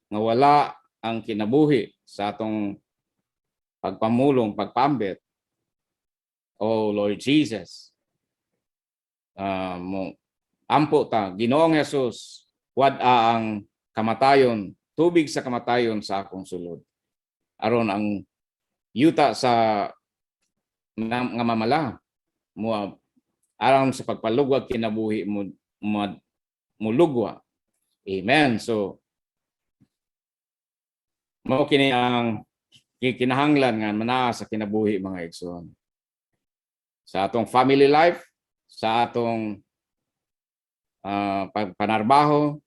nga wala ang kinabuhi sa atong pagpamulong, pagpambit, "Oh Lord Jesus, mo ampo ta, Ginoong Jesus, wad-a ang kamatayon, tubig sa kamatayon sa akong sulod. Aron ang yuta sa nga mamala mo aron sa pagpalugwag kinabuhi mo mulugwa." Amen. So mao kini ang kinahanglan nga manaa sa kinabuhi, mga igsoon. Sa atong family life, sa atong pagpanarbaho,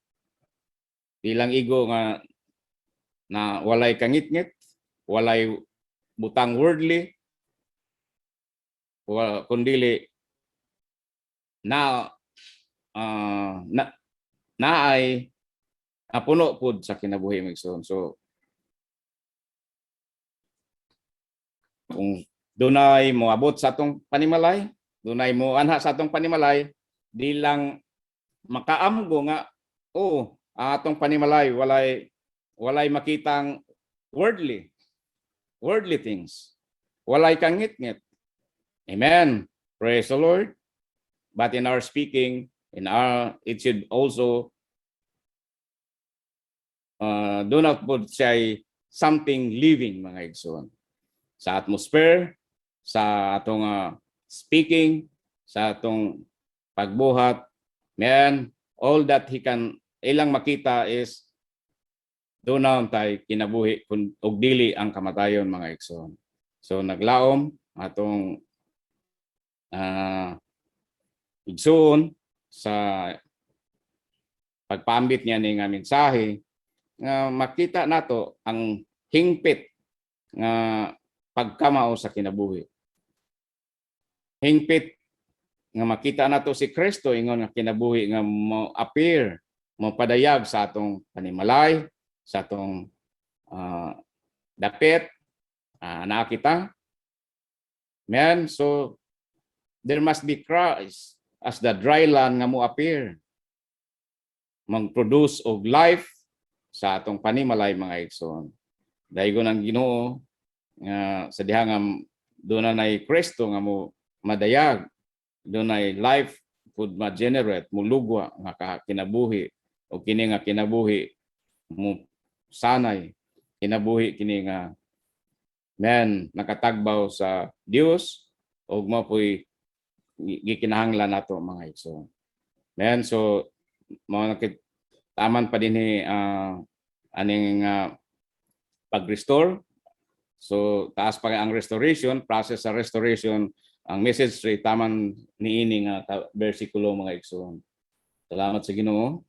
ilang igo nga na walay kangit-ngit, walay butang worldly, kundili na ay napuno pud sa kinabuhi, mga igsoon. So kung dunay moabot sa atong panimalay, dunay mo anha sa atong panimalay, di lang makaamgo nga ang atong panimalay walay makitang worldly things, walay kang ngit-ngit. Amen. Praise the Lord. But in our speaking, it should also do not put say something living, mga igsoon. Sa atmosphere, sa atong speaking, sa atong pagbuhat, man, all that he can ilang makita is doon tay kinabuhi og dili ang kamatayon, mga igsoon. So naglaom atong igsoon sa pagpambit niya ni nga mensahe nga makita nato ang hingpit nga pagkamao sa kinabuhi. Hingpit nga makita nato si Kristo ingon nga kinabuhi nga mo appear, mo padayag sa atong panimalay, sa atong dapit, ana kita. Man, so there must be Christ as the dry land nga mo appear, mag-produce og life sa atong panimalay, mga igsoon. Daygon ang Ginoo nga sa diha nga doon na Kristo nga mo madayag, doon ay life food ma-generate, mulugwa nga kinabuhi, o kini nga kinabuhi mo sanay, kinabuhi kini nga nakatagbaw sa Dios og mo po'y gikinahanglan nato, mga igsoon. So taman pa din aning pag-restore. So taas pa ang restoration, process sa restoration, ang message taman niini nga bersikulo, mga igsoon. Salamat sa Ginoo.